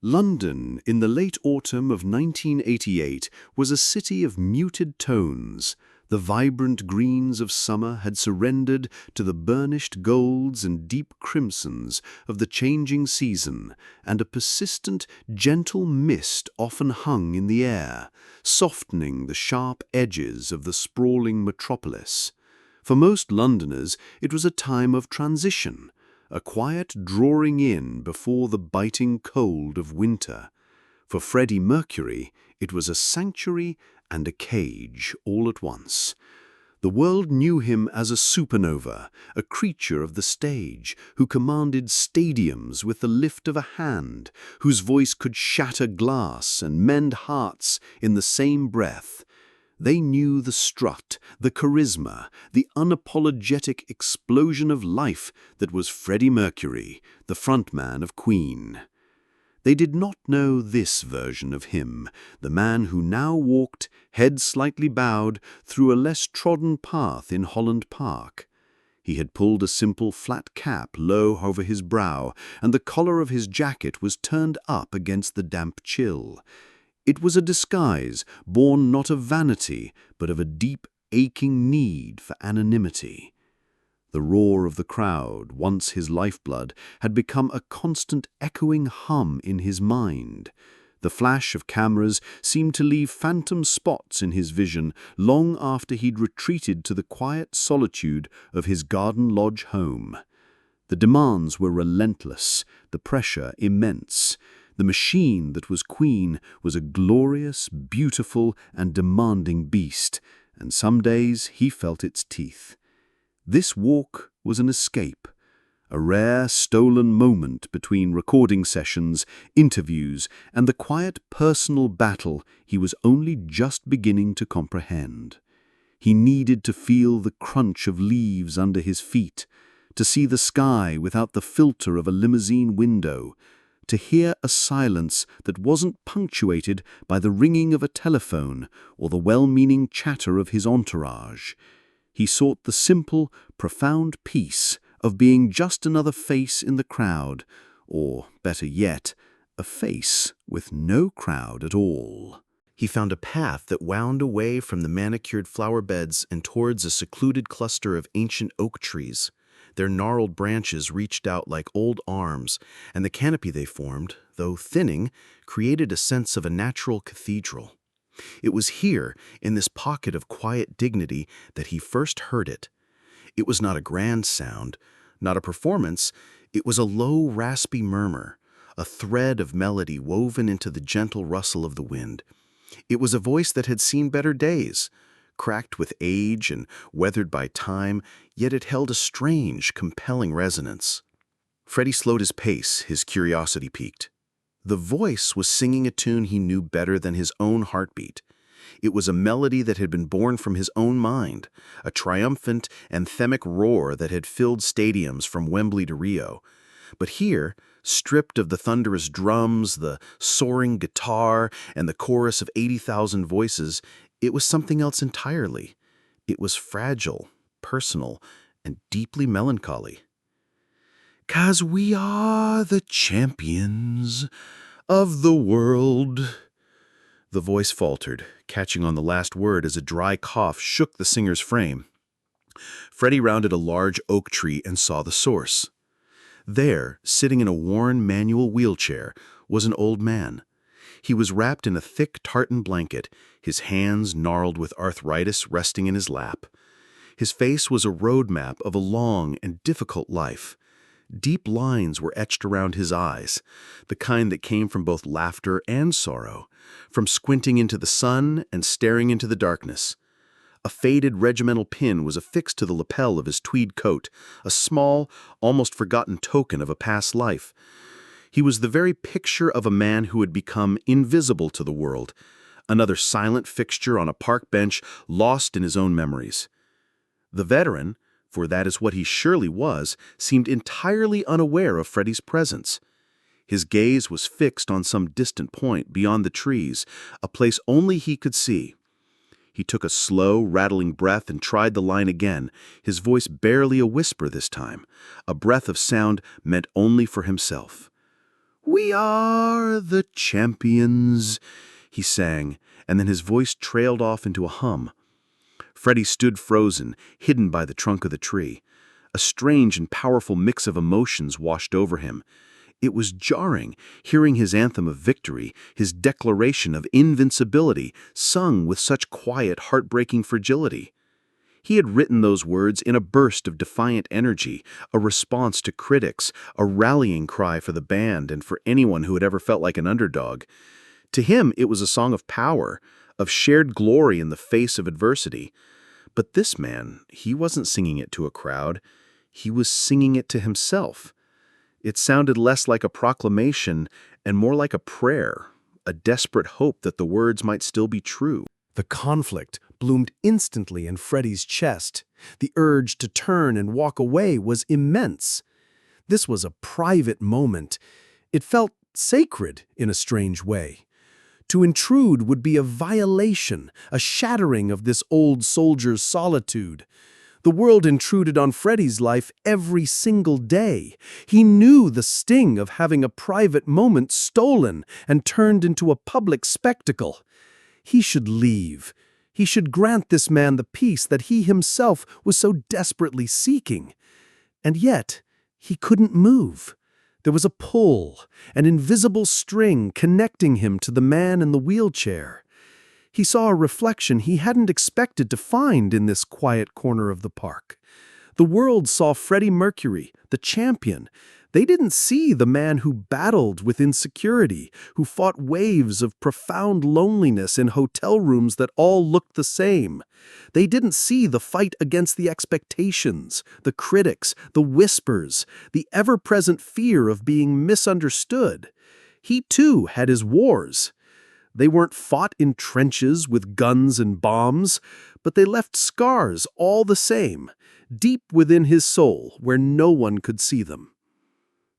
London, in the late autumn of 1988, was a city of muted tones. The vibrant greens of summer had surrendered to the burnished golds and deep crimsons of the changing season, and a persistent, gentle mist often hung in the air, softening the sharp edges of the sprawling metropolis. For most Londoners, it was a time of transition, a quiet drawing in before the biting cold of winter. For Freddie Mercury, it was a sanctuary and a cage all at once. The world knew him as a supernova, a creature of the stage, who commanded stadiums with the lift of a hand, whose voice could shatter glass and mend hearts in the same breath. They knew the strut, the charisma, the unapologetic explosion of life that was Freddie Mercury, the frontman of Queen. They did not know this version of him, the man who now walked, head slightly bowed, through a less trodden path in Holland Park. He had pulled a simple flat cap low over his brow, and the collar of his jacket was turned up against the damp chill. It was a disguise, born not of vanity, but of a deep, aching need for anonymity. The roar of the crowd, once his lifeblood, had become a constant echoing hum in his mind. The flash of cameras seemed to leave phantom spots in his vision long after he'd retreated to the quiet solitude of his garden lodge home. The demands were relentless, the pressure immense. The machine that was Queen was a glorious, beautiful, and demanding beast, and some days he felt its teeth. This walk was an escape, a rare, stolen moment between recording sessions, interviews, and the quiet personal battle he was only just beginning to comprehend. He needed to feel the crunch of leaves under his feet, to see the sky without the filter of a limousine window, to hear a silence that wasn't punctuated by the ringing of a telephone or the well-meaning chatter of his entourage. He sought the simple, profound peace of being just another face in the crowd, or, better yet, a face with no crowd at all. He found a path that wound away from the manicured flower beds and towards a secluded cluster of ancient oak trees. Their gnarled branches reached out like old arms, and the canopy they formed, though thinning, created a sense of a natural cathedral. It was here, in this pocket of quiet dignity, that he first heard it. It was not a grand sound, not a performance. It was a low, raspy murmur, a thread of melody woven into the gentle rustle of the wind. It was a voice that had seen better days, cracked with age and weathered by time, yet it held a strange, compelling resonance. Freddie slowed his pace, his curiosity piqued. The voice was singing a tune he knew better than his own heartbeat. It was a melody that had been born from his own mind, a triumphant, anthemic roar that had filled stadiums from Wembley to Rio. But here, stripped of the thunderous drums, the soaring guitar, and the chorus of 80,000 voices, it was something else entirely. It was fragile, personal, and deeply melancholy. "'Cause we are the champions of the world." The voice faltered, catching on the last word as a dry cough shook the singer's frame. Freddie rounded a large oak tree and saw the source. There, sitting in a worn manual wheelchair, was an old man. He was wrapped in a thick tartan blanket, his hands gnarled with arthritis resting in his lap. His face was a roadmap of a long and difficult life. Deep lines were etched around his eyes, the kind that came from both laughter and sorrow, from squinting into the sun and staring into the darkness. A faded regimental pin was affixed to the lapel of his tweed coat, a small, almost forgotten token of a past life. He was the very picture of a man who had become invisible to the world, another silent fixture on a park bench lost in his own memories. The veteran, for that is what he surely was, seemed entirely unaware of Freddie's presence. His gaze was fixed on some distant point beyond the trees, a place only he could see. He took a slow, rattling breath and tried the line again, his voice barely a whisper this time, a breath of sound meant only for himself. "We are the champions," he sang, and then his voice trailed off into a hum. Freddie stood frozen, hidden by the trunk of the tree. A strange and powerful mix of emotions washed over him. It was jarring, hearing his anthem of victory, his declaration of invincibility, sung with such quiet, heartbreaking fragility. He had written those words in a burst of defiant energy, a response to critics, a rallying cry for the band and for anyone who had ever felt like an underdog. To him, it was a song of power, of shared glory in the face of adversity. But this man, he wasn't singing it to a crowd. He was singing it to himself. It sounded less like a proclamation and more like a prayer, a desperate hope that the words might still be true. The conflict bloomed instantly in Freddie's chest. The urge to turn and walk away was immense. This was a private moment. It felt sacred in a strange way. To intrude would be a violation, a shattering of this old soldier's solitude. The world intruded on Freddie's life every single day. He knew the sting of having a private moment stolen and turned into a public spectacle. He should leave. He should grant this man the peace that he himself was so desperately seeking. And yet, he couldn't move. There was a pull, an invisible string connecting him to the man in the wheelchair. He saw a reflection he hadn't expected to find in this quiet corner of the park. The world saw Freddie Mercury, the champion. They didn't see the man who battled with insecurity, who fought waves of profound loneliness in hotel rooms that all looked the same. They didn't see the fight against the expectations, the critics, the whispers, the ever-present fear of being misunderstood. He too had his wars. They weren't fought in trenches with guns and bombs, but they left scars all the same, deep within his soul where no one could see them.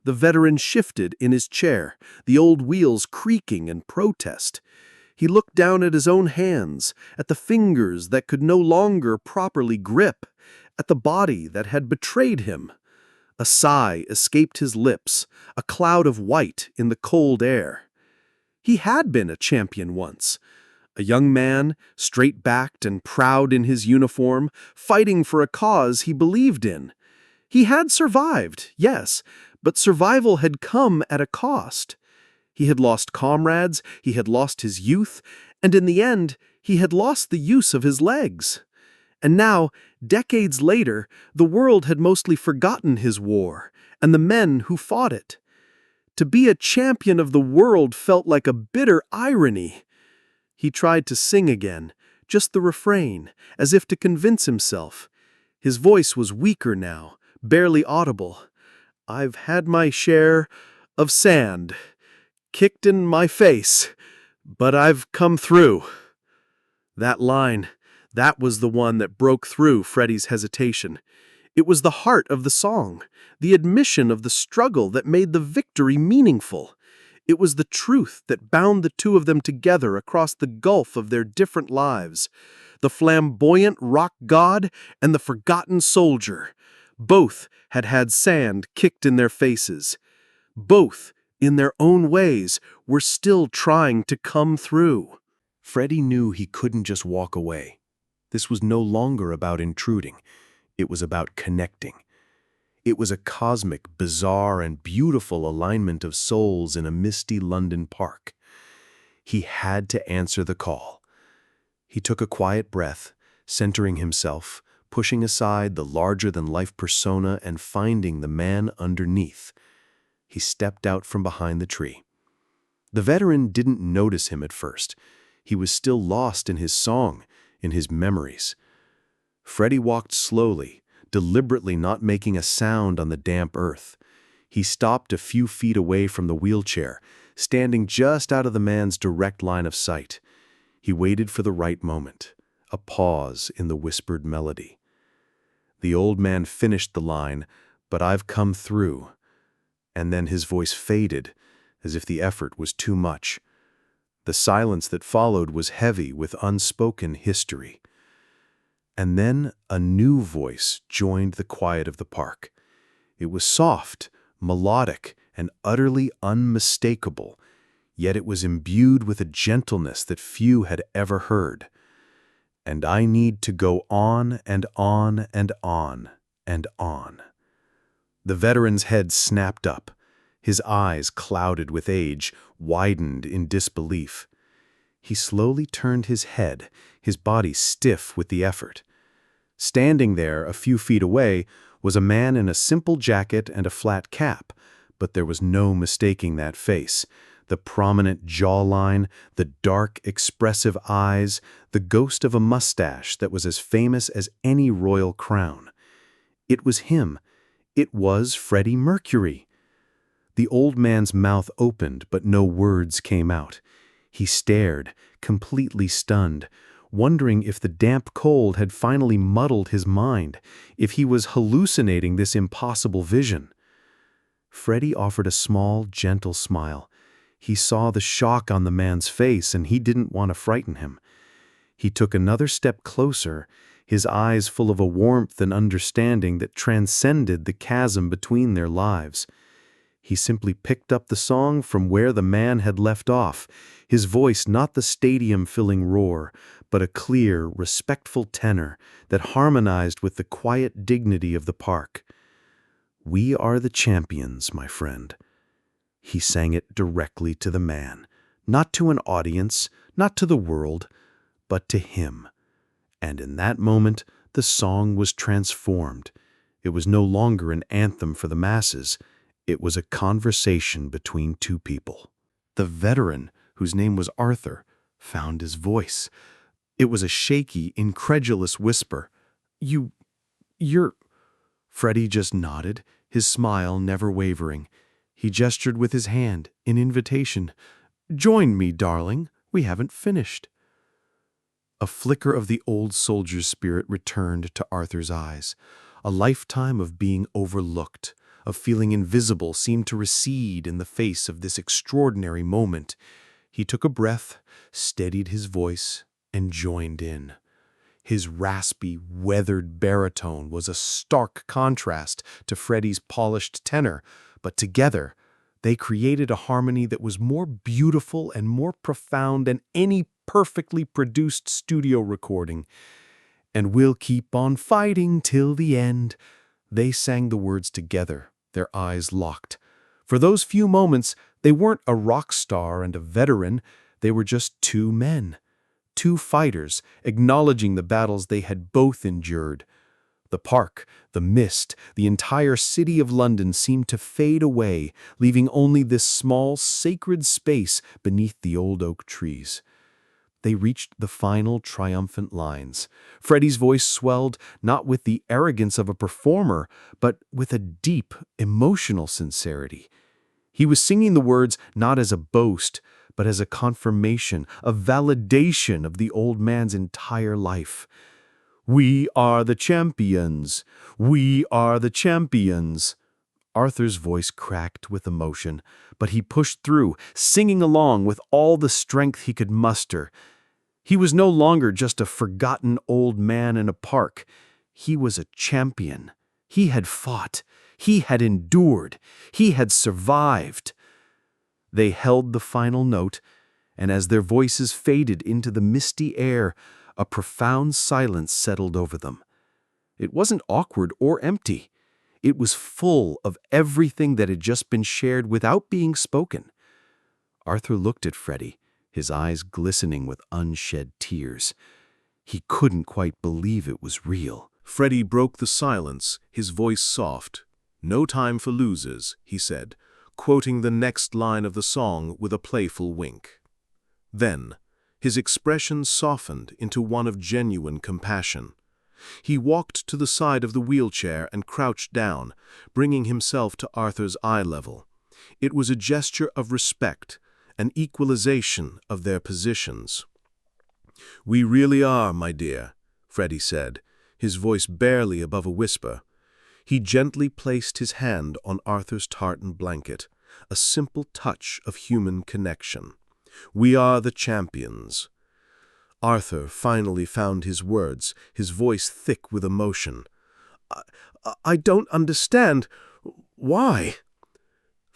The veteran shifted in his chair, the old wheels creaking in protest. He looked down at his own hands, at the fingers that could no longer properly grip, at the body that had betrayed him. A sigh escaped his lips, a cloud of white in the cold air. He had been a champion once. A young man, straight-backed and proud in his uniform, fighting for a cause he believed in. He had survived, yes, but survival had come at a cost. He had lost comrades, he had lost his youth, and in the end, he had lost the use of his legs. And now, decades later, the world had mostly forgotten his war and the men who fought it. To be a champion of the world felt like a bitter irony. He tried to sing again, just the refrain, as if to convince himself. His voice was weaker now, barely audible. "I've had my share of sand, kicked in my face, but I've come through." That line, that was the one that broke through Freddie's hesitation. It was the heart of the song, the admission of the struggle that made the victory meaningful. It was the truth that bound the two of them together across the gulf of their different lives. The flamboyant rock god and the forgotten soldier. Both had had sand kicked in their faces. Both, in their own ways, were still trying to come through. Freddie knew he couldn't just walk away. This was no longer about intruding. It was about connecting. It was a cosmic, bizarre, and beautiful alignment of souls in a misty London park. He had to answer the call. He took a quiet breath, centering himself, pushing aside the larger-than-life persona and finding the man underneath. He stepped out from behind the tree. The veteran didn't notice him at first. He was still lost in his song, in his memories. Freddie walked slowly, deliberately not making a sound on the damp earth. He stopped a few feet away from the wheelchair, standing just out of the man's direct line of sight. He waited for the right moment, a pause in the whispered melody. The old man finished the line, "But I've come through," and then his voice faded, as if the effort was too much. The silence that followed was heavy with unspoken history. And then a new voice joined the quiet of the park. It was soft, melodic, and utterly unmistakable, yet it was imbued with a gentleness that few had ever heard. And I need to go on and on and on and on. The veteran's head snapped up. His eyes, clouded with age, widened in disbelief. He slowly turned his head, his body stiff with the effort. Standing there, a few feet away, was a man in a simple jacket and a flat cap, but there was no mistaking that face. The prominent jawline, the dark, expressive eyes, the ghost of a mustache that was as famous as any royal crown. It was him. It was Freddie Mercury. The old man's mouth opened, but no words came out. He stared, completely stunned, wondering if the damp cold had finally muddled his mind, if he was hallucinating this impossible vision. Freddie offered a small, gentle smile. He saw the shock on the man's face, and he didn't want to frighten him. He took another step closer, his eyes full of a warmth and understanding that transcended the chasm between their lives. He simply picked up the song from where the man had left off, his voice not the stadium-filling roar, but a clear, respectful tenor that harmonized with the quiet dignity of the park. "We are the champions, my friend." He sang it directly to the man, not to an audience, not to the world, but to him. And in that moment, the song was transformed. It was no longer an anthem for the masses. It was a conversation between two people. The veteran, whose name was Arthur, found his voice. It was a shaky, incredulous whisper. You're... Freddie just nodded, his smile never wavering. He gestured with his hand, in invitation. "Join me, darling. We haven't finished." A flicker of the old soldier's spirit returned to Arthur's eyes. A lifetime of being overlooked, of feeling invisible, seemed to recede in the face of this extraordinary moment. He took a breath, steadied his voice, and joined in. His raspy, weathered baritone was a stark contrast to Freddie's polished tenor, but together they created a harmony that was more beautiful and more profound than any perfectly produced studio recording. "And we'll keep on fighting till the end." They sang the words together, their eyes locked. For those few moments, they weren't a rock star and a veteran. They were just two men, two fighters, acknowledging the battles they had both endured. The park, the mist, the entire city of London seemed to fade away, leaving only this small, sacred space beneath the old oak trees. They reached the final triumphant lines. Freddie's voice swelled not with the arrogance of a performer, but with a deep, emotional sincerity. He was singing the words not as a boast, but as a confirmation, a validation of the old man's entire life. "We are the champions. We are the champions." Arthur's voice cracked with emotion, but he pushed through, singing along with all the strength he could muster. He was no longer just a forgotten old man in a park. He was a champion. He had fought. He had endured. He had survived. They held the final note, and as their voices faded into the misty air, a profound silence settled over them. It wasn't awkward or empty. It was full of everything that had just been shared without being spoken. Arthur looked at Freddie, his eyes glistening with unshed tears. He couldn't quite believe it was real. Freddie broke the silence, his voice soft. "No time for losers," he said, quoting the next line of the song with a playful wink. Then, his expression softened into one of genuine compassion. He walked to the side of the wheelchair and crouched down, bringing himself to Arthur's eye level. It was a gesture of respect, an equalization of their positions. "We really are, my dear," Freddie said, his voice barely above a whisper. He gently placed his hand on Arthur's tartan blanket, a simple touch of human connection. "We are the champions." Arthur finally found his words, his voice thick with emotion. I don't understand. Why?"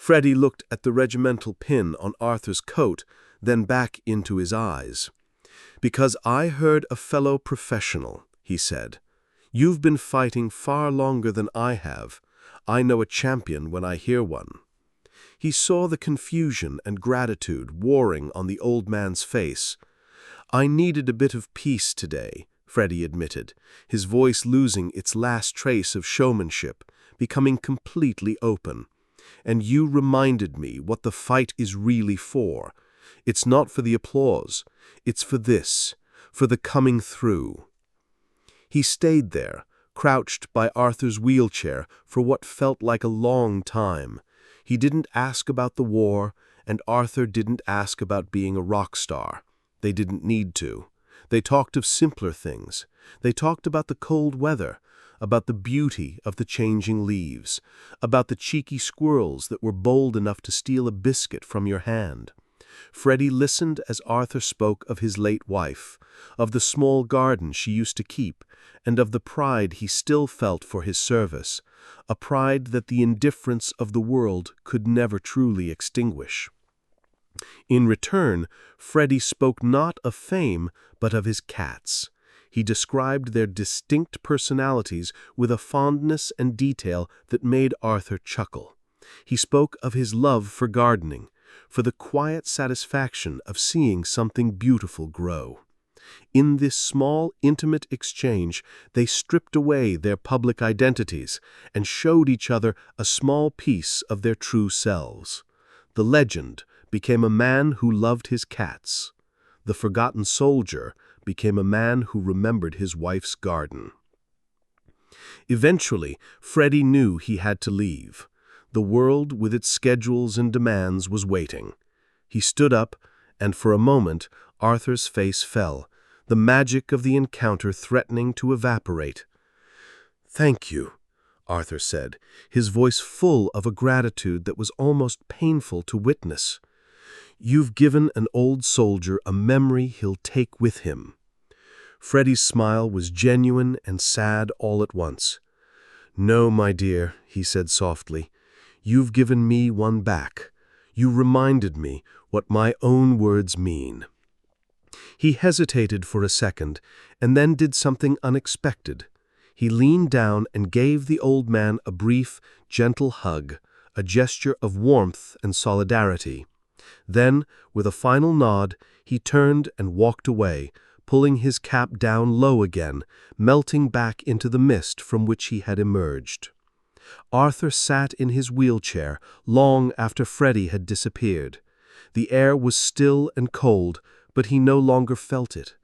Freddie looked at the regimental pin on Arthur's coat, then back into his eyes. "Because I heard a fellow professional," he said. "You've been fighting far longer than I have. I know a champion when I hear one." He saw the confusion and gratitude warring on the old man's face. "I needed a bit of peace today," Freddie admitted, his voice losing its last trace of showmanship, becoming completely open. "And you reminded me what the fight is really for. It's not for the applause. It's for this, for the coming through." He stayed there, crouched by Arthur's wheelchair for what felt like a long time. He didn't ask about the war, and Arthur didn't ask about being a rock star. They didn't need to. They talked of simpler things. They talked about the cold weather, about the beauty of the changing leaves, about the cheeky squirrels that were bold enough to steal a biscuit from your hand. Freddie listened as Arthur spoke of his late wife, of the small garden she used to keep, and of the pride he still felt for his service, a pride that the indifference of the world could never truly extinguish. In return, Freddie spoke not of fame, but of his cats. He described their distinct personalities with a fondness and detail that made Arthur chuckle. He spoke of his love for gardening, for the quiet satisfaction of seeing something beautiful grow. In this small, intimate exchange, they stripped away their public identities and showed each other a small piece of their true selves. The legend became a man who loved his cats. The forgotten soldier became a man who remembered his wife's garden. Eventually, Freddie knew he had to leave. The world, with its schedules and demands, was waiting. He stood up, and for a moment, Arthur's face fell, the magic of the encounter threatening to evaporate. "Thank you," Arthur said, his voice full of a gratitude that was almost painful to witness. "You've given an old soldier a memory he'll take with him." Freddie's smile was genuine and sad all at once. "No, my dear," he said softly. "You've given me one back. You reminded me what my own words mean." He hesitated for a second, and then did something unexpected. He leaned down and gave the old man a brief, gentle hug, a gesture of warmth and solidarity. Then, with a final nod, he turned and walked away, pulling his cap down low again, melting back into the mist from which he had emerged. Arthur sat in his wheelchair long after Freddie had disappeared. The air was still and cold, but he no longer felt it.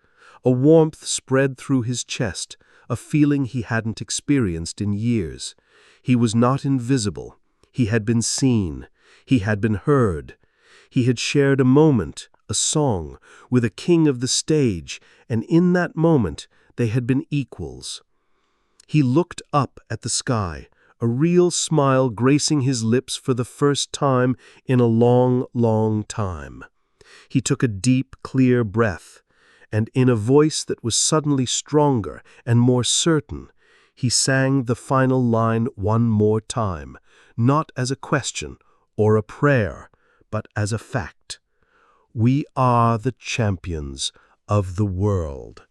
A warmth spread through his chest, a feeling he hadn't experienced in years. He was not invisible. He had been seen. He had been heard. He had shared a moment, a song, with a king of the stage, and in that moment they had been equals. He looked up at the sky, a real smile gracing his lips for the first time in a long, long time. He took a deep, clear breath, and in a voice that was suddenly stronger and more certain, he sang the final line one more time, not as a question or a prayer, but as a fact. "We are the champions of the world."